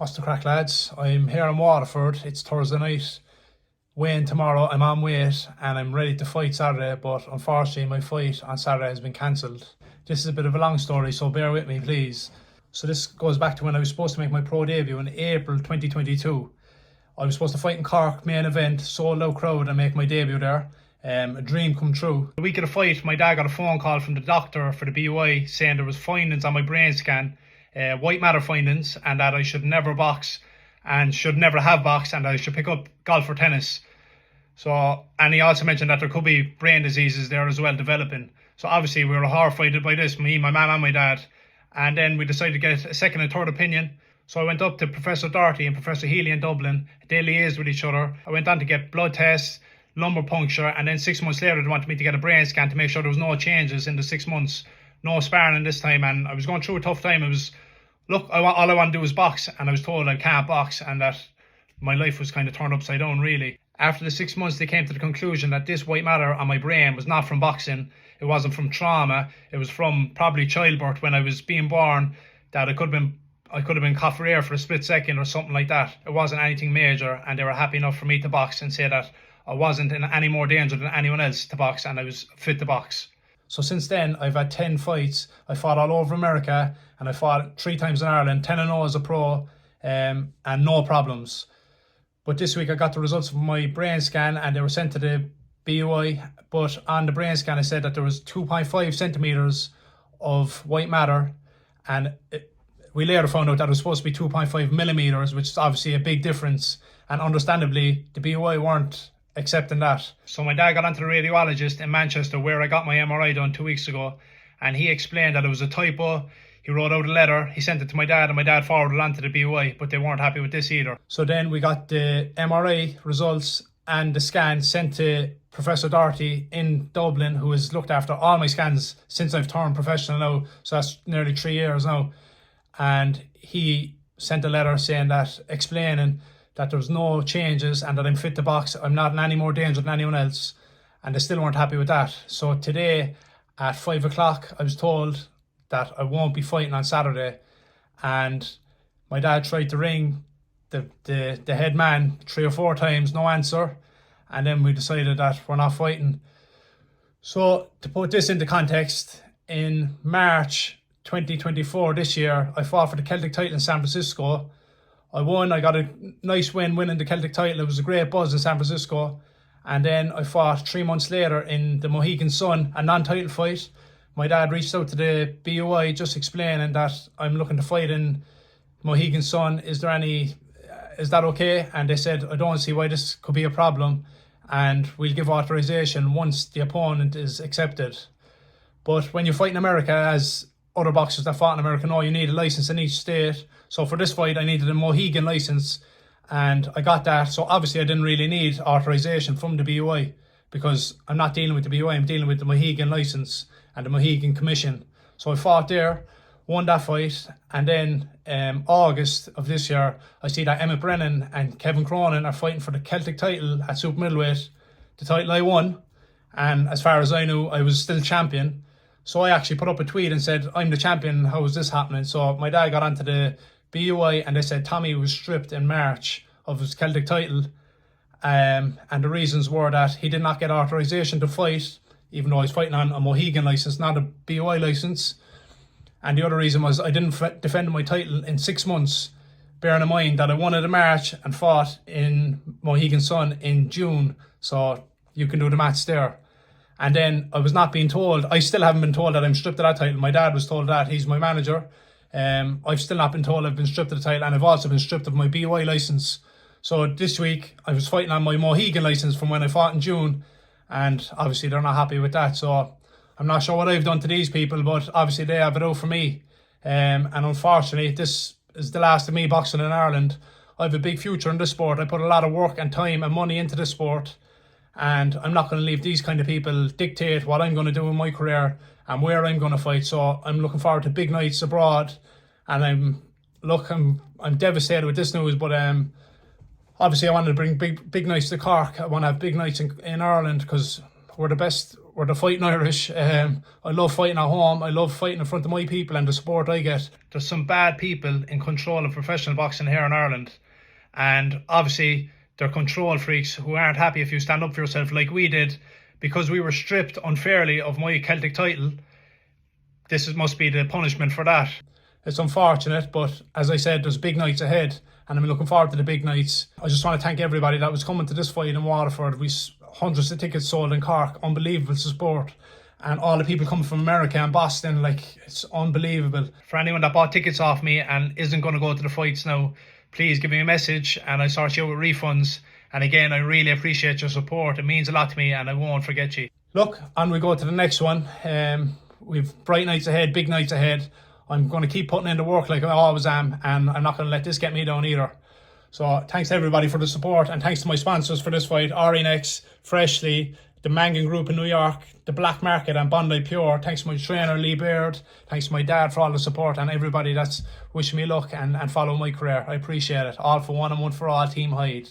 What's the crack, lads? I'm here in Waterford. It's Thursday night. Weighing tomorrow. I'm on weight and I'm ready to fight Saturday, but unfortunately my fight on Saturday has been cancelled. This is a bit of a long story, so bear with me, please. So this goes back to when I was supposed to make my pro debut in April 2022. I was supposed to fight in Cork, main event, sold out crowd, and make my debut there. A dream come true. The week of the fight, my dad got a phone call from the doctor for the BUI saying there was findings on my brain scan, white matter findings, and that I should never box and should never have boxed, and I should pick up golf or tennis. So, and he also mentioned that there could be brain diseases there as well developing. So obviously we were horrified by this, me, my mum and my dad. And then we decided to get a second and third opinion. So I went up to Professor Doherty and Professor Healy in Dublin. They liaised with each other. I went on to get blood tests, lumbar puncture, and then 6 months later they wanted me to get a brain scan to make sure there was no changes in the 6 months. No sparring this time, and I was going through a tough time. It was, look, all I want to do is box, and I was told I can't box, and that my life was kind of turned upside down, really. After the 6 months, they came to the conclusion that this white matter on my brain was not from boxing. It wasn't from trauma. It was from probably childbirth when I was being born, that I could have been caught for air for a split second or something like that. It wasn't anything major, and they were happy enough for me to box and say that I wasn't in any more danger than anyone else to box, and I was fit to box. So since then, I've had 10 fights. I fought all over America, and I fought 3 times in Ireland, 10-0 as a pro, and no problems. But this week I got the results of my brain scan, and they were sent to the BUI. But on the brain scan, it said that there was 2.5 centimeters of white matter, and we later found out that it was supposed to be 2.5 millimeters, which is obviously a big difference. And understandably, the BUI weren't accepting that. So my dad got onto the radiologist in Manchester, where I got my MRI done 2 weeks ago, and he explained that it was a typo. He wrote out a letter, he sent it to my dad, and my dad forwarded it on to the BUI, but they weren't happy with this either. So then we got the MRI results and the scan sent to Professor Doherty in Dublin, who has looked after all my scans since I've turned professional now, so that's nearly 3 years now. And he sent a letter saying that, explaining that there was no changes and that I'm fit to box, I'm not in any more danger than anyone else, and they still weren't happy with that. So today at 5 o'clock I was told that I won't be fighting on Saturday, and my dad tried to ring the head man 3 or 4 times, no answer, and then we decided that we're not fighting. So to put this into context, in March 2024 this year, I fought for the Celtic title in San Francisco. I won. I got a nice win winning the Celtic title. It was a great buzz in San Francisco. And then I fought 3 months later in the Mohegan Sun, a non-title fight. My dad reached out to the BUI just explaining that I'm looking to fight in Mohegan Sun. Is that okay? And they said, I don't see why this could be a problem, and we'll give authorization once the opponent is accepted. But when you fight in America, as other boxers that fought in America know, you need a license in each state. So for this fight, I needed a Mohegan license, and I got that. So obviously I didn't really need authorization from the BUI, because I'm not dealing with the BUI, I'm dealing with the Mohegan license and the Mohegan Commission. So I fought there, won that fight, and then August of this year, I see that Emmett Brennan and Kevin Cronin are fighting for the Celtic title at super middleweight, the title I won, and as far as I knew, I was still champion. So I actually put up a tweet and said, I'm the champion, how is this happening? So my dad got onto the BUI and they said Tommy was stripped in March of his Celtic title, and the reasons were that he did not get authorization to fight, even though he's fighting on a Mohegan license, not a BUI license. And the other reason was I didn't defend my title in 6 months, bearing in mind that I won it in March and fought in Mohegan Sun in June. So you can do the maths there. And then I was not being told, I still haven't been told that I'm stripped of that title. My dad was told that, he's my manager. I've still not been told I've been stripped of the title, and I've also been stripped of my BUI license. So this week I was fighting on my Mohegan license from when I fought in June, and obviously they're not happy with that. So I'm not sure what I've done to these people, but obviously they have it out for me. And unfortunately, this is the last of me boxing in Ireland. I have a big future in this sport. I put a lot of work and time and money into this sport, and I'm not going to leave these kind of people dictate what I'm going to do in my career and where I'm going to fight. So I'm looking forward to big nights abroad, and I'm devastated with this news, but obviously I wanted to bring big nights to Cork. I want to have big nights in Ireland, because we're the best we're the fighting Irish. I love fighting at home. I love fighting in front of my people and the support I get. There's some bad people in control of professional boxing here in Ireland. And obviously, they're control freaks who aren't happy if you stand up for yourself like we did, because we were stripped unfairly of my Celtic title. Must be the punishment for that. It's unfortunate, but as I said, there's big nights ahead, and I'm looking forward to the big nights. I just want to thank everybody that was coming to this fight in Waterford. We hundreds of tickets sold in Cork, unbelievable support. And all the people coming from America and Boston, like, it's unbelievable. For anyone that bought tickets off me and isn't going to go to the fights now, please give me a message and I'll sort you out with refunds. And again, I really appreciate your support. It means a lot to me and I won't forget you. Look, and we go to the next one. We've bright nights ahead, big nights ahead. I'm going to keep putting in the work like I always am, and I'm not going to let this get me down either. So thanks to everybody for the support, and thanks to my sponsors for this fight, RE/NEXT, Freshly, the Mangan Group in New York, the Black Market and Bondi Pure. Thanks to my trainer Lee Baird. Thanks to my dad for all the support, and everybody that's wishing me luck and follow my career. I appreciate it. All for one and one for all, Team Hyde.